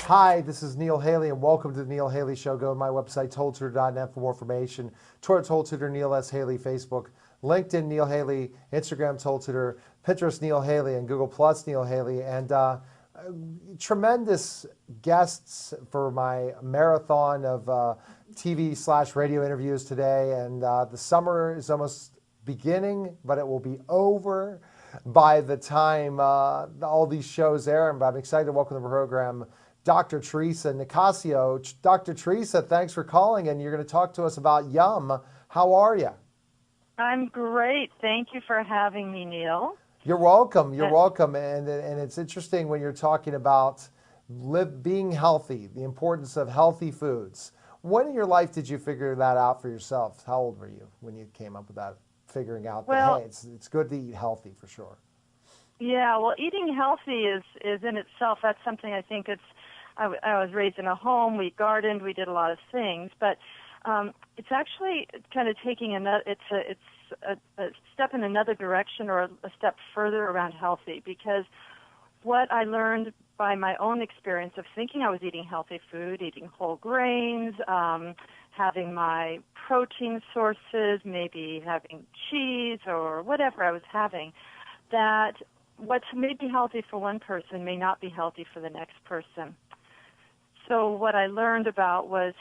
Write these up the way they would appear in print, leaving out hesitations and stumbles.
Hi, this is Neil Haley, and welcome to the Neil Haley Show. Go to my website, totaltutor.net, for more information. Twitter, Total Tutor, Neil S. Haley, Facebook, LinkedIn, Neil Haley, Instagram, Total Tutor, Pinterest, Neil Haley, and Google Plus, Neil Haley. And tremendous guests for my marathon of TV/radio interviews today. And the summer is almost beginning, but it will be over by the time all these shows air. And I'm excited to welcome to the program Dr. Theresa Nicassio. Dr. Theresa, thanks for calling, and you're going to talk to us about yum. How are you? I'm great. Thank you for having me, Neil. You're welcome. You're welcome. And it's interesting when you're talking about being healthy, the importance of healthy foods. When in your life did you figure that out for yourself? How old were you when you came up with that, figuring out that, hey, it's good to eat healthy for sure? Yeah, well, eating healthy is in itself, that's something I think I was raised in a home, we gardened, we did a lot of things, but it's actually kind of taking it's a step in another direction, or a step further around healthy, because what I learned by my own experience of thinking I was eating healthy food, eating whole grains, having my protein sources, maybe having cheese or whatever I was having, that what may be healthy for one person may not be healthy for the next person. So what I learned about was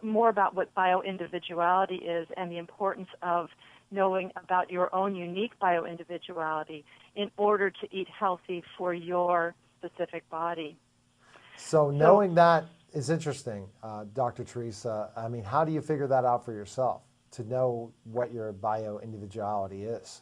more about what bio-individuality is, and the importance of knowing about your own unique bio-individuality in order to eat healthy for your specific body. So knowing that is interesting, Dr. Theresa. I mean, how do you figure that out for yourself, to know what your bio-individuality is?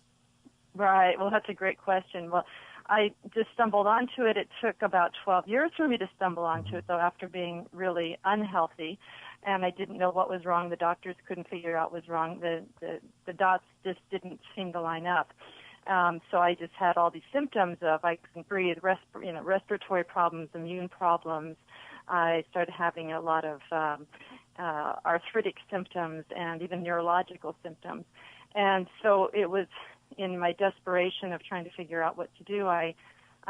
Right. Well, that's a great question. Well, I just stumbled onto it. It took about 12 years for me to stumble onto it, though, after being really unhealthy, and I didn't know what was wrong. The doctors couldn't figure out what was wrong. The dots just didn't seem to line up. So I just had all these symptoms of I couldn't breathe, respiratory problems, immune problems. I started having a lot of arthritic symptoms and even neurological symptoms. And so it was in my desperation of trying to figure out what to do, I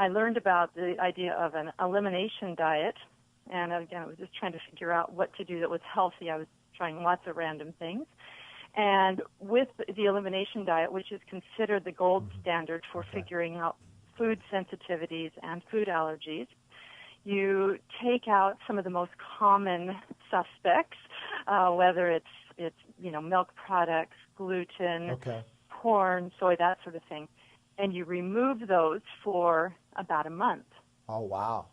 learned about the idea of an elimination diet. And again, I was just trying to figure out what to do that was healthy. I was trying lots of random things. And with the elimination diet, which is considered the gold standard for figuring out food sensitivities and food allergies, you take out some of the most common suspects, whether it's milk products, gluten, corn, soy, that sort of thing, and you remove those for about a month. Oh, wow.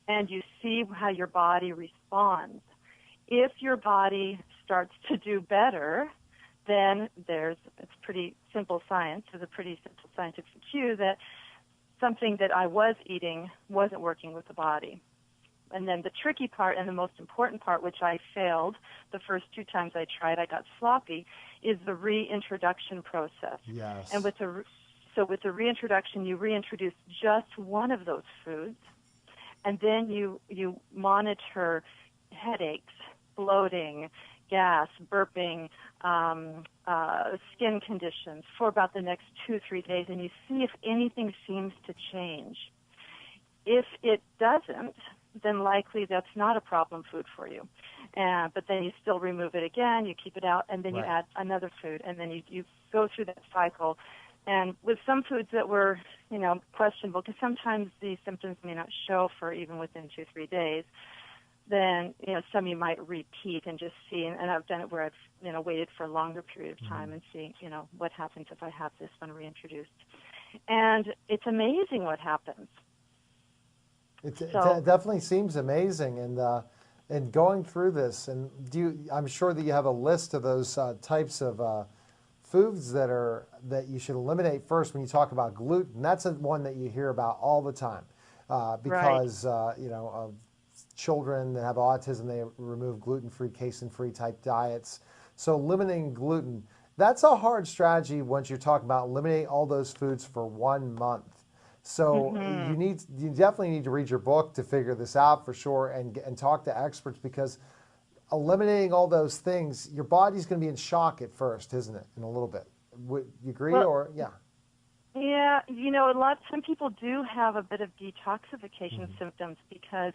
And you see how your body responds. If your body starts to do better, then it's pretty simple science. There's a pretty simple scientific cue that something that I was eating wasn't working with the body. And then the tricky part and the most important part, which I failed the first 2 times I tried, I got sloppy, is the reintroduction process. Yes. And with the reintroduction, you reintroduce just one of those foods, and then you monitor headaches, bloating, gas, burping, skin conditions for about the next 2-3 days, and you see if anything seems to change. If it doesn't, then likely that's not a problem food for you. But then you still remove it again, you keep it out, and then you add another food, and then you go through that cycle. And with some foods that were, questionable, because sometimes these symptoms may not show for even within 2-3 days, then, some you might repeat and just see, and I've done it where I've, waited for a longer period of time and see, what happens if I have this one reintroduced. And it's amazing what happens. It definitely seems amazing, and going through this, and I'm sure that you have a list of those types of foods that you should eliminate first when you talk about gluten. That's one that you hear about all the time, because of children that have autism, they remove gluten-free, casein-free type diets. So eliminating gluten, that's a hard strategy once you're talking about eliminating all those foods for 1 month. So you definitely need to read your book to figure this out for sure, and talk to experts, because eliminating all those things, your body's going to be in shock at first, isn't it? In a little bit. Would you agree? Yeah, some people do have a bit of detoxification symptoms, because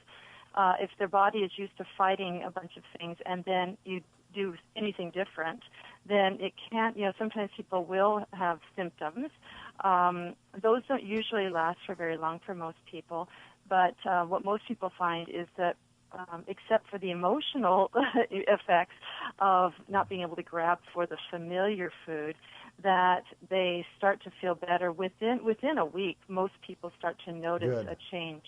if their body is used to fighting a bunch of things and then you do anything different, then it can't, sometimes people will have symptoms. Those don't usually last for very long for most people, but what most people find is that except for the emotional effects of not being able to grab for the familiar food, that they start to feel better within a week. Most people start to notice a change.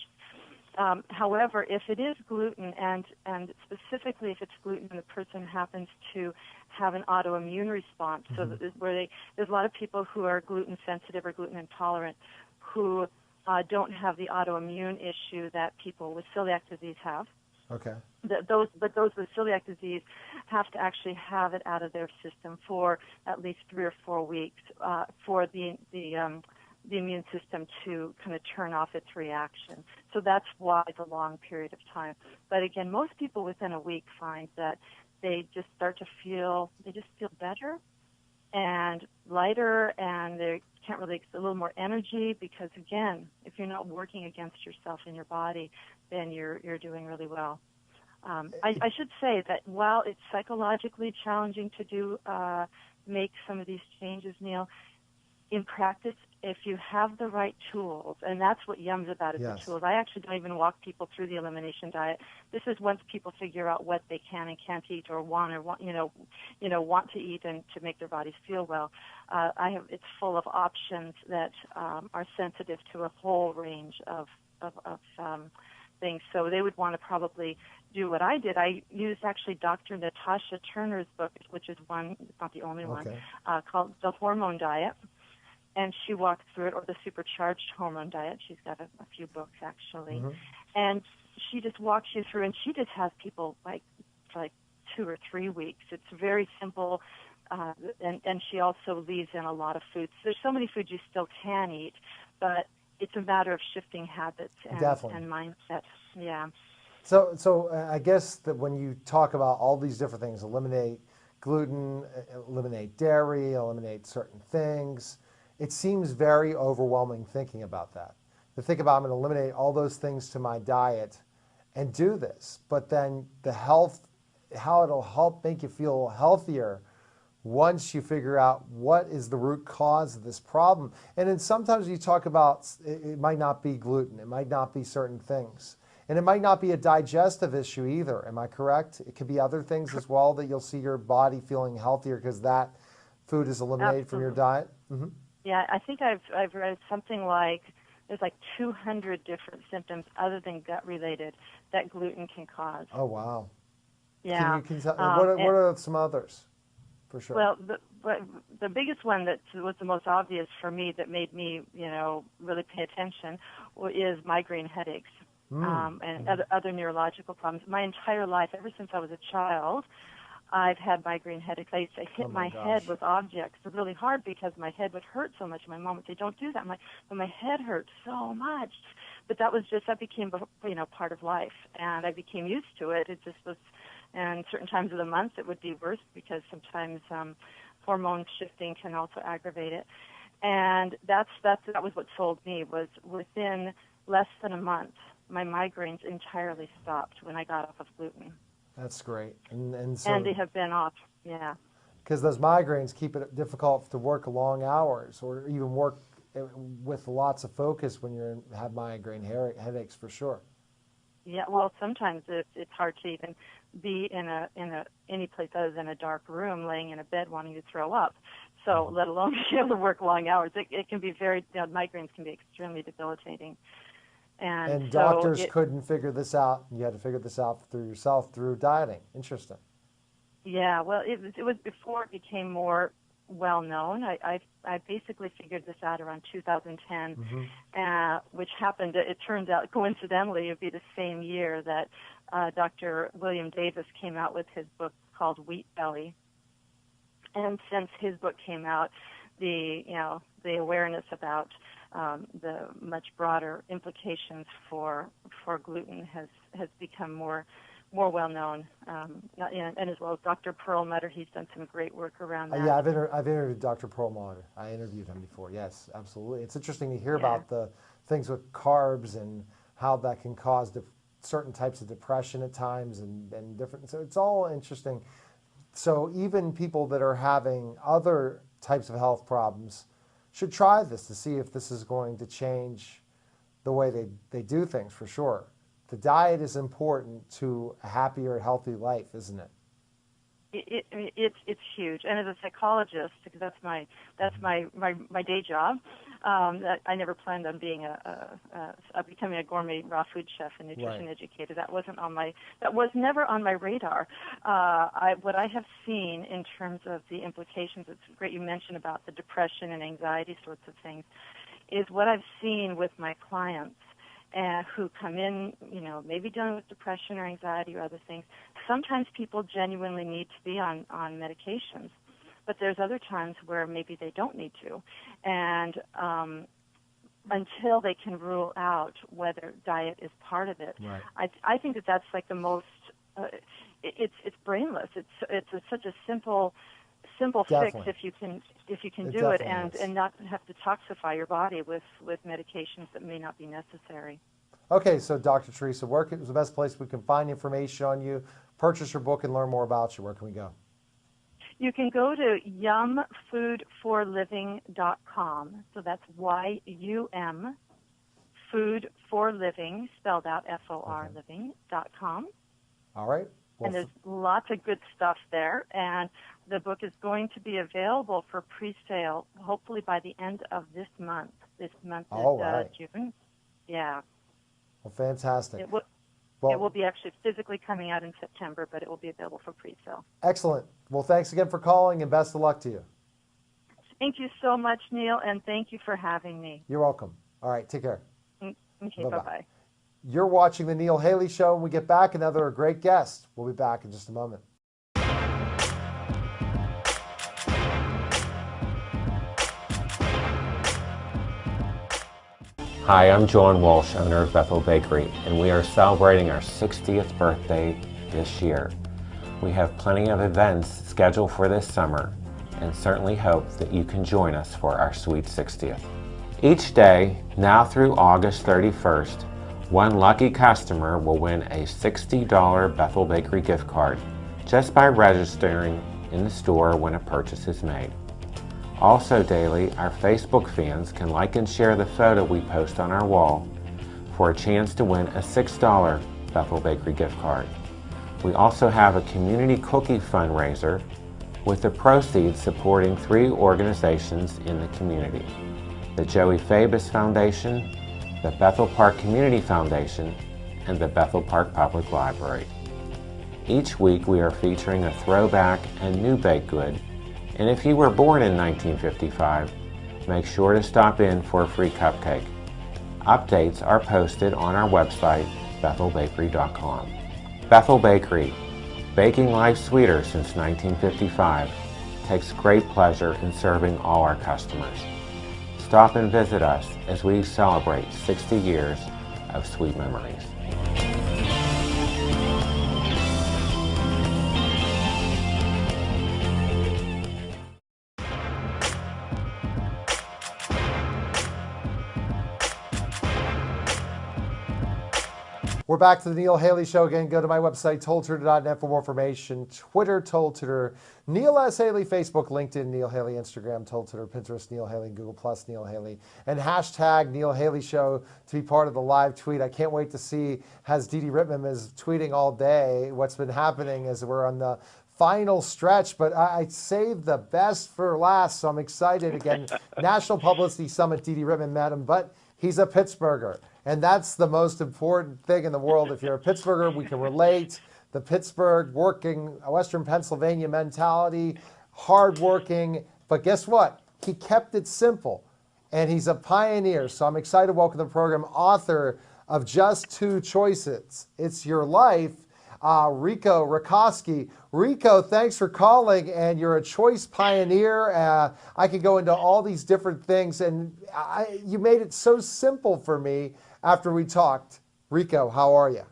However, if it is gluten, and specifically if it's gluten and the person happens to have an autoimmune response, so that there's a lot of people who are gluten sensitive or gluten intolerant who don't have the autoimmune issue that people with celiac disease have. Okay. Those with celiac disease have to actually have it out of their system for at least 3 or 4 weeks for the immune system to kind of turn off its reaction. So that's why the long period of time. But again, most people within a week find that they just start to feel better and lighter, and they can't really a little more energy, because again, if you're not working against yourself in your body, then you're doing really well. I should say that while it's psychologically challenging to do make some of these changes, Neil, in practice, if you have the right tools, and that's what Yum's about, is the tools. I actually don't even walk people through the elimination diet. This is once people figure out what they can and can't eat, or want to eat and to make their bodies feel well. It's full of options that are sensitive to a whole range of things. So they would want to probably do what I did. I used actually Dr. Natasha Turner's book, which is one, it's not the only one, called The Hormone Diet. And she walked through it, or the Supercharged Hormone Diet. She's got a few books, actually. And she just walks you through, and she just has people like 2 or 3 weeks. It's very simple, and she also leaves in a lot of foods. There's so many foods you still can eat, but it's a matter of shifting habits and mindset. Yeah. So I guess that when you talk about all these different things, eliminate gluten, eliminate dairy, eliminate certain things, it seems very overwhelming thinking about that. To think about, I'm going to eliminate all those things to my diet and do this, but then the health, how it'll help make you feel healthier once you figure out what is the root cause of this problem. And then sometimes you talk about it might not be gluten, it might not be certain things, and it might not be a digestive issue either. Am I correct? It could be other things as well that you'll see your body feeling healthier because that food is eliminated from your diet. Yeah, I think I've read something like there's like 200 different symptoms other than gut related that gluten can cause. Oh wow! Yeah. Can you tell, what are some others? For sure. Well, the biggest one that was the most obvious for me that made me really pay attention is migraine headaches and other neurological problems. My entire life, ever since I was a child, I've had migraine headaches. I used to hit my head with objects really hard because my head would hurt so much. My mom would say, "Don't do that." I'm like, "But my head hurts so much." But that became part of life, and I became used to it. It just was, and certain times of the month it would be worse because sometimes hormone shifting can also aggravate it. And that was what sold me, was within less than a month, my migraines entirely stopped when I got off of gluten. That's great. And they have been off, yeah. Because those migraines keep it difficult to work long hours or even work with lots of focus when you have migraine headaches, for sure. Yeah, well, sometimes it's hard to even be in any place other than a dark room, laying in a bed wanting to throw up. So let alone be able to work long hours. It can be migraines can be extremely debilitating. And doctors couldn't figure this out. You had to figure this out through yourself through dieting. Interesting. Yeah, well, it was before it became more well known. I basically figured this out around 2010, which happened. It turns out coincidentally it'd be the same year that Dr. William Davis came out with his book called Wheat Belly. And since his book came out, the awareness about the much broader implications for gluten has become more well known, and as well as Dr. Perlmutter, he's done some great work around that. Yeah, I've interviewed Dr. Perlmutter. I interviewed him before. Yes, absolutely. It's interesting to hear about the things with carbs and how that can cause certain types of depression at times and different. So it's all interesting. So even people that are having other types of health problems should try this to see if this is going to change the way they do things, for sure. The diet is important to a happier, healthy life, isn't it? It's huge, and as a psychologist, because that's my day job, that I never planned on being becoming a gourmet raw food chef and nutrition educator. That was never on my radar. What I have seen in terms of the implications, it's great you mentioned about the depression and anxiety sorts of things, is what I've seen with my clients who come in, maybe dealing with depression or anxiety or other things. Sometimes people genuinely need to be on medications, but there's other times where maybe they don't need to. And until they can rule out whether diet is part of it, I think that's like the most, it's brainless. It's such a simple fix if you can do it and not have to toxify your body with medications that may not be necessary. Okay, so Dr. Theresa, where is the best place we can find information on you, purchase your book, and learn more about you? Where can we go? You can go to yumfoodforliving.com. So that's YUM, food for living, spelled out FOR living.com. All right. Well, and there's lots of good stuff there. And the book is going to be available for pre-sale, hopefully by the end of this month. This month is June. Yeah. Well, fantastic. It will be actually physically coming out in September, but it will be available for pre-sale. Excellent. Well, thanks again for calling, and best of luck to you. Thank you so much, Neil, and thank you for having me. You're welcome. All right, take care. Okay, bye-bye. You're watching The Neil Haley Show. When we get back, another great guest. We'll be back in just a moment. Hi, I'm John Walsh, owner of Bethel Bakery, and we are celebrating our 60th birthday this year. We have plenty of events scheduled for this summer and certainly hope that you can join us for our sweet 60th. Each day, now through August 31st, one lucky customer will win a $60 Bethel Bakery gift card just by registering in the store when a purchase is made. Also daily, our Facebook fans can like and share the photo we post on our wall for a chance to win a $6 Bethel Bakery gift card. We also have a community cookie fundraiser with the proceeds supporting 3 organizations in the community: the Joey Fabus Foundation, the Bethel Park Community Foundation, and the Bethel Park Public Library. Each week we are featuring a throwback and new baked good, and if you were born in 1955, make sure to stop in for a free cupcake. Updates are posted on our website, bethelbakery.com. Bethel Bakery, baking life sweeter since 1955, takes great pleasure in serving all our customers. Stop and visit us as we celebrate 60 years of sweet memories. We're back to the Neil Haley Show again. Go to my website, totaltutor.net for more information. Twitter, Total Tutor, Neil S. Haley, Facebook, LinkedIn, Neil Haley, Instagram, Total Tutor, Pinterest, Neil Haley, Google+, Neil Haley, and hashtag Neil Haley Show to be part of the live tweet. I can't wait to see, as Dee Dee Rittman is tweeting all day, what's been happening as we're on the final stretch, but I saved the best for last, so I'm excited. Again, National Publicity Summit, Dee Dee Rittman met him, but he's a Pittsburgher. And that's the most important thing in the world. If you're a Pittsburgher, we can relate. The Pittsburgh working, Western Pennsylvania mentality, hardworking. But guess what? He kept it simple. And he's a pioneer. So I'm excited to welcome to the program author of Just Two Choices. It's Your Life, Rico Ricosky. Rico, thanks for calling, and you're a choice pioneer. I could go into all these different things, and you made it so simple for me after we talked. Rico, how are you?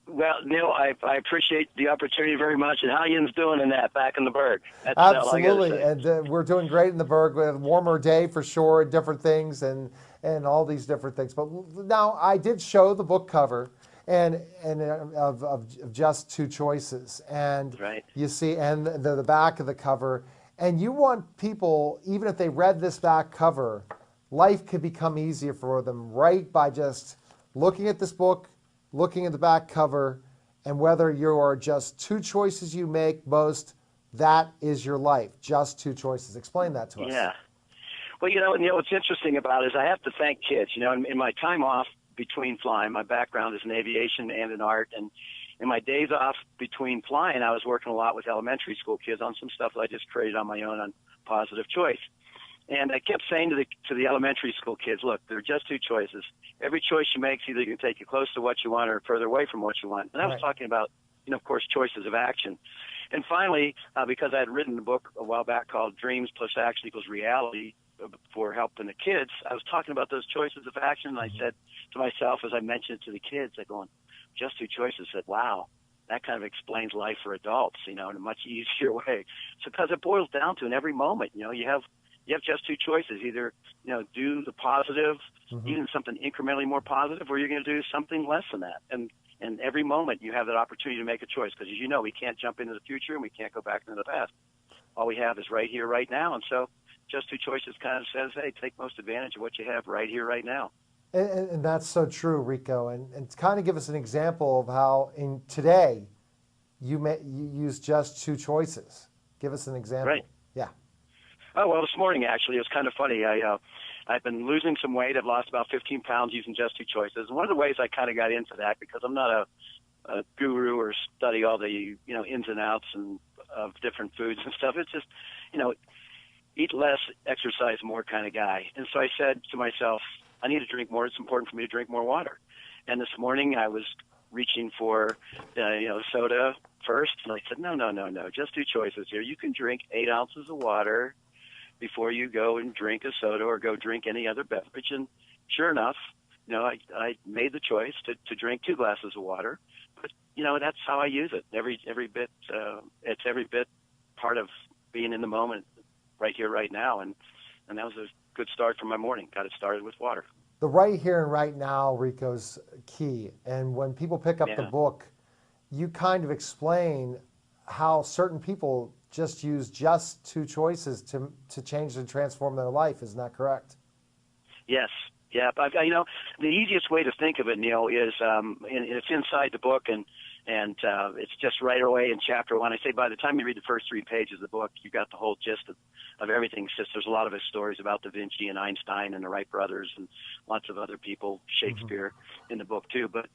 Well, Neil, I appreciate the opportunity very much, and how yin's doing in that back in the Berg? That's absolutely, and we're doing great in the Berg. We have a warmer day for sure, different things, and all these different things. But now I did show the book cover, and of just two choices. And Right. you see, and the back of the cover, and you want people, even if they read this back cover, life could become easier for them right by just looking at this book, looking at the back cover, and whether you are just two choices you make most, that is your life. Just two choices. Explain that to us. Yeah. Well, what's interesting about it is I have to thank kids. In my time off between flying, my background is in aviation and in art, and in my days off between flying, I was working a lot with elementary school kids on some stuff that I just created on my own on positive choice. And I kept saying to the elementary school kids, look, there are just two choices. Every choice you make is either going to take you close to what you want or further away from what you want. And I was talking about, of course, choices of action. And finally, because I had written a book a while back called Dreams Plus Action Equals Reality for helping the kids, I was talking about those choices of action. And I said to myself, as I mentioned it to the kids, I go, just two choices. I said, wow, that kind of explains life for adults, in a much easier way. So because it boils down to in every moment, you have just two choices. Either, do the positive, even something incrementally more positive, or you're going to do something less than that. And every moment you have that opportunity to make a choice because, as you know, we can't jump into the future and we can't go back into the past. All we have is right here, right now. And so just two choices kind of says, hey, take most advantage of what you have right here, right now. And that's so true, Rico. And kind of give us an example of how in today you use just two choices. Give us an example. Right. Yeah. Oh, well, this morning, actually, it was kind of funny. I've been losing some weight. I've lost about 15 pounds using just two choices. And one of the ways I kind of got into that, because I'm not a guru or study all the, ins and outs of different foods and stuff. It's just, eat less, exercise more kind of guy. And so I said to myself, I need to drink more. It's important for me to drink more water. And this morning I was reaching for, soda first. And I said, no, just two choices here. You can drink 8 ounces of water before you go and drink a soda or go drink any other beverage. And sure enough, I made the choice to drink 2 glasses of water. But, that's how I use it. Every bit, it's every bit part of being in the moment right here, right now. And that was a good start for my morning. Got it started with water. The right here and right now, Rico's key. And when people pick up the book, you kind of explain how certain people just use just two choices to change and transform their life. Isn't that correct? Yes. Yeah. The easiest way to think of it, Neil, is and it's inside the book, and it's just right away in chapter 1. I say by the time you read the first 3 pages of the book, you got the whole gist of everything. It's just there's a lot of his stories about Da Vinci and Einstein and the Wright brothers and lots of other people, Shakespeare in the book too. But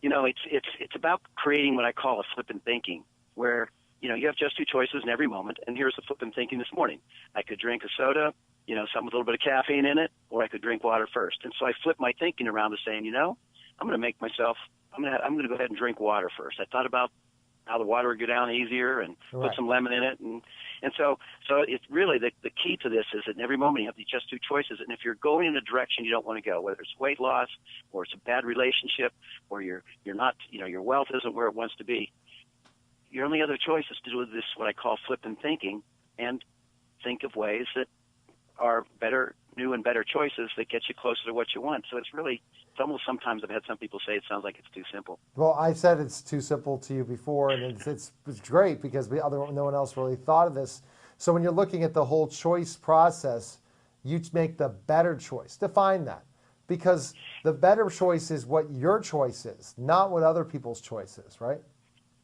it's about creating what I call a flippant thinking, where you have just two choices in every moment. And here's the flippant thinking this morning: I could drink a soda, something with a little bit of caffeine in it, or I could drink water first. And so I flipped my thinking around to saying, I'm going to make myself. I'm going to go ahead and drink water first. I thought about how the water would go down easier and put some lemon in it. And so it's really the key to this is that in every moment you have these just two choices. And if you're going in a direction you don't want to go, whether it's weight loss or it's a bad relationship or you're not, your wealth isn't where it wants to be, your only other choice is to do this, what I call flippant thinking, and think of ways that are better, new and better choices that get you closer to what you want. So it's almost sometimes I've had some people say it sounds like it's too simple. Well, I said it's too simple to you before, and it's great because no one else really thought of this. So when you're looking at the whole choice process, you make the better choice. Define that, because the better choice is what your choice is, not what other people's choice is, right?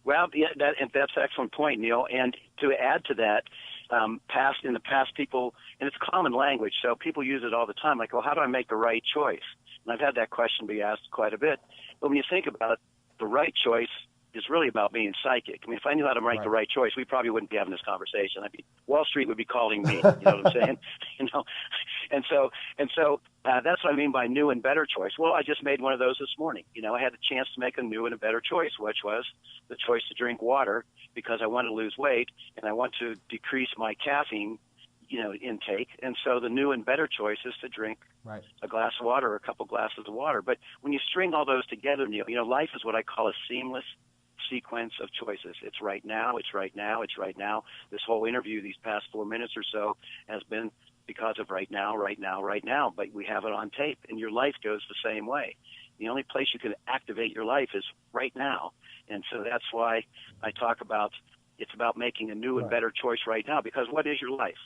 Well, yeah, that's an excellent point, Neil. And to add to that, in the past, people, and it's common language, so people use it all the time, like, well, how do I make the right choice? And I've had that question be asked quite a bit. But when you think about it, the right choice is really about being psychic. I mean, if I knew how to make the right choice, we probably wouldn't be having this conversation. Wall Street would be calling me. You know what I'm saying? And so that's what I mean by new and better choice. Well, I just made one of those this morning. I had a chance to make a new and a better choice, which was the choice to drink water because I want to lose weight and I want to decrease my caffeine, intake. And so the new and better choice is to drink a glass of water or a couple glasses of water. But when you string all those together, Neil, life is what I call a seamless sequence of choices. It's right now, it's right now, it's right now. This whole interview, these past 4 minutes or so, has been because of right now, right now, right now. But we have it on tape, and your life goes the same way. The only place you can activate your life is right now. And so that's why I talk about it's about making a new and better choice right now, because what is your life?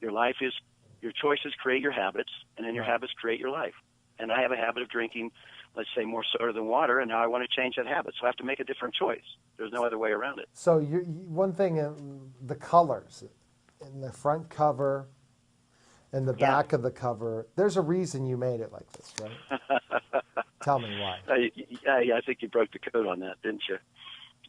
Your life is your choices create your habits, and then your habits create your life. And I have a habit of drinking, let's say, more soda than water, and now I want to change that habit. So I have to make a different choice. There's no other way around it. So one thing, the colors in the front cover and the back of the cover, there's a reason you made it like this, right? Tell me why. I think you broke the code on that, didn't you?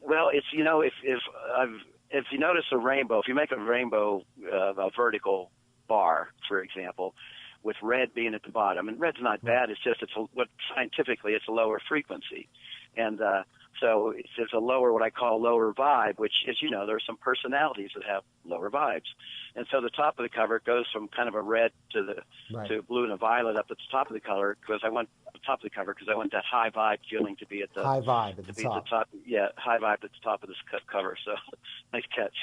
Well, it's, if you notice a rainbow, if you make a rainbow, a vertical bar, for example, with red being at the bottom, and red's not bad. It's just scientifically it's a lower frequency, and so there's a lower, what I call lower vibe, which is, there are some personalities that have lower vibes, and so the top of the cover goes from kind of a red to to blue and a violet up at the top of the color because I want that high vibe feeling to be at the high vibe at the top. Yeah, high vibe at the top of this cover. So nice catch.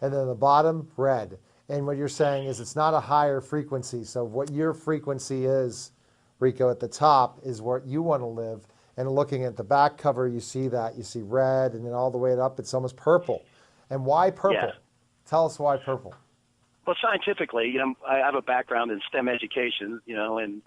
And then the bottom red. And what you're saying is it's not a higher frequency. So what your frequency is, Rico, at the top is what you want to live. And looking at the back cover, you see that. You see red, and then all the way up, it's almost purple. And why purple? Yeah. Tell us why purple. Well, scientifically, I have a background in STEM education, in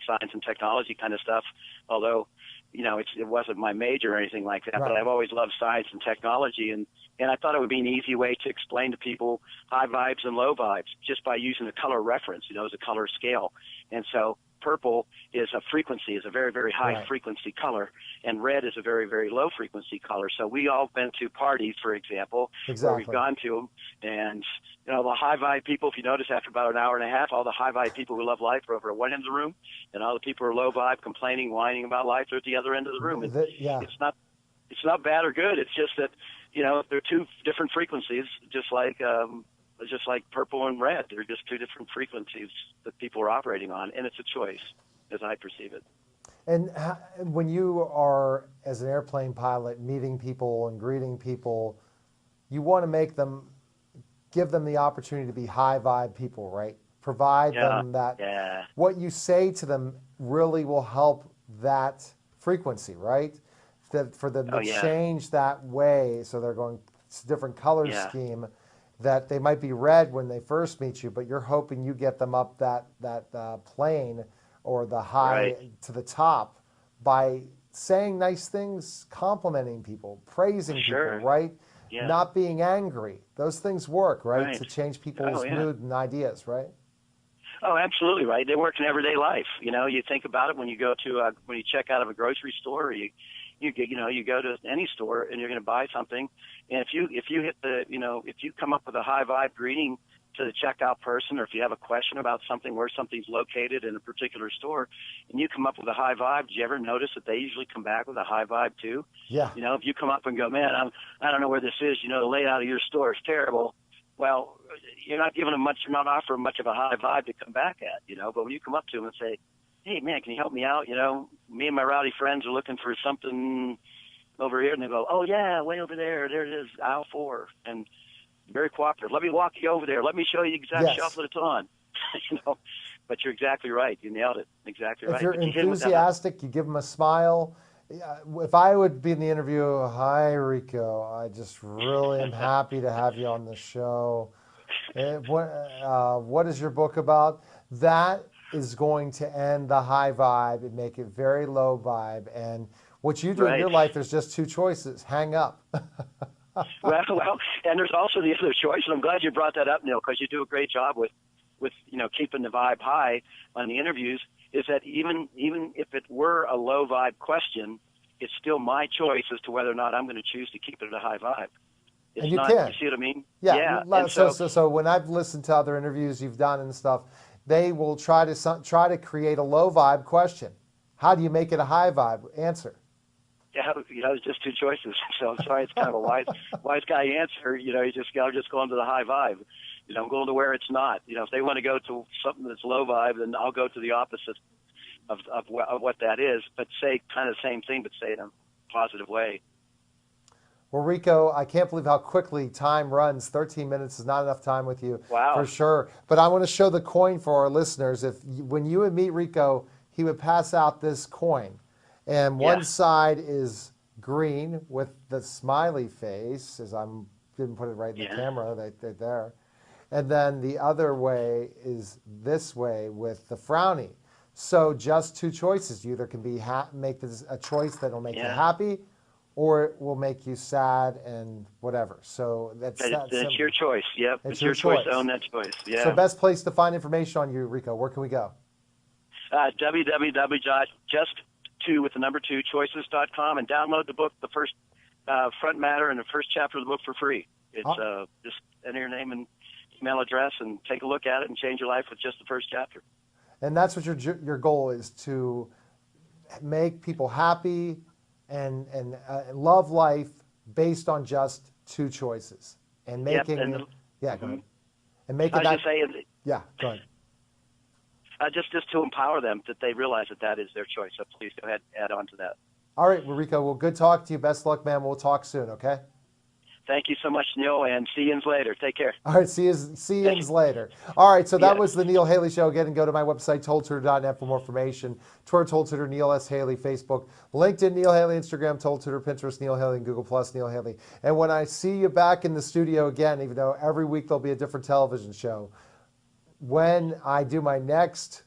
science and technology kind of stuff, although, it wasn't my major or anything like that, but I've always loved science and technology, and I thought it would be an easy way to explain to people high vibes and low vibes just by using a color reference, as a color scale. And so purple is a frequency, is a very, very high frequency color, and red is a very, very low frequency color. So we all been to parties, for example, where we've gone to them, and the high vibe people, if you notice, after about an hour and a half, all the high vibe people who love life are over at one end of the room, and all the people who are low vibe, complaining, whining about life, are at the other end of the room. And it's not bad or good. It's just that they're two different frequencies, just like purple and red. They're just two different frequencies that people are operating on, and it's a choice, as I perceive it. And when you are, as an airplane pilot, meeting people and greeting people, you want to give them the opportunity to be high vibe people, right? Provide them that what you say to them really will help that frequency, right? For them to change that way, so they're going different color scheme, that they might be red when they first meet you, but you're hoping you get them up that plane or the high to the top by saying nice things, complimenting people, praising people, right? Yeah. Not being angry. Those things work, right? To change people's mood and ideas, right? Oh, absolutely right. They work in everyday life. You think about it when you go to when you check out of a grocery store, or you go to any store and you're going to buy something, and if you hit if you come up with a high vibe greeting to the checkout person, or if you have a question about something, where something's located in a particular store, and you come up with a high vibe, do you ever notice that they usually come back with a high vibe too? Yeah. If you come up and go, man, I don't know where this is. The layout of your store is terrible. Well, you're not offering much of a high vibe to come back at. But when you come up to them and say, hey, man, can you help me out? Me and my rowdy friends are looking for something over here. And they go, oh, yeah, way over there. There it is, aisle 4. And very cooperative. Let me walk you over there. Let me show you the exact shelf that it's on. But you're exactly right. You nailed it. Exactly right. If you're enthusiastic, you give them a smile. If I would be in the interview, hi, Rico, I just really am happy to have you on the show. What is your book about? That is going to end the high vibe and make it very low vibe. And what you do in your life, there's just two choices. Hang up. well, and there's also the other choice, and I'm glad you brought that up, Neil, because you do a great job with keeping the vibe high on the interviews, is that even if it were a low vibe question, it's still my choice as to whether or not I'm going to choose to keep it at a high vibe. And you can. You see what I mean? Yeah. So when I've listened to other interviews you've done and stuff, they will try to create a low vibe question. How do you make it a high vibe answer? Yeah, it's just two choices. So I'm sorry, it's kind of a wise guy answer. You just go into the high vibe. I'm going to where it's not. If they want to go to something that's low vibe, then I'll go to the opposite of what that is. But say kind of the same thing, but say it in a positive way. Well, Rico, I can't believe how quickly time runs. 13 minutes is not enough time with you, for sure. But I want to show the coin for our listeners. When you meet Rico, he would pass out this coin. And one Yeah. side is green with the smiley face, as I didn't put it right in the camera, they're there. And then the other way is this way with the frowny. So just two choices. You either can be make this a choice that will make you happy, or it will make you sad and whatever. So that's it's your choice. Yep, it's your choice to own that choice. Yeah. So best place to find information on you, Rico. Where can we go? www.just2choices.com and download the book, the first front matter and the first chapter of the book for free. It's just enter your name and email address and take a look at it and change your life with just the first chapter. And that's what your goal is, to make people happy and love life based on just two choices. And making go ahead. And making go ahead. Just to empower them, that they realize that is their choice. So please go ahead and add on to that. All right, Rico. Well, good talking to you. Best luck, man. We'll talk soon, okay? Thank you so much, Neil, and see you later. Take care. All right, see you later. All right, so that was the Neil Haley Show. Again, go to my website, totaltutor.net, for more information. Twitter, Total Tutor, Neil S. Haley, Facebook, LinkedIn, Neil Haley, Instagram, Total Tutor, Pinterest, Neil Haley, and Google+, Neil Haley. And when I see you back in the studio again, even though every week there'll be a different television show, when I do my next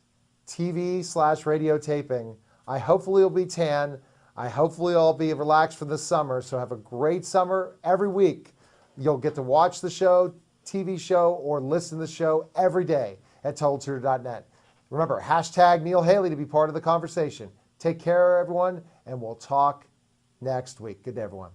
TV/radio taping, I hopefully will be tan. I hopefully I'll be relaxed for the summer, so have a great summer. Every week, you'll get to watch the show, TV show, or listen to the show every day at TotalTutor.net. Remember, hashtag Neil Haley to be part of the conversation. Take care, everyone, and we'll talk next week. Good day, everyone.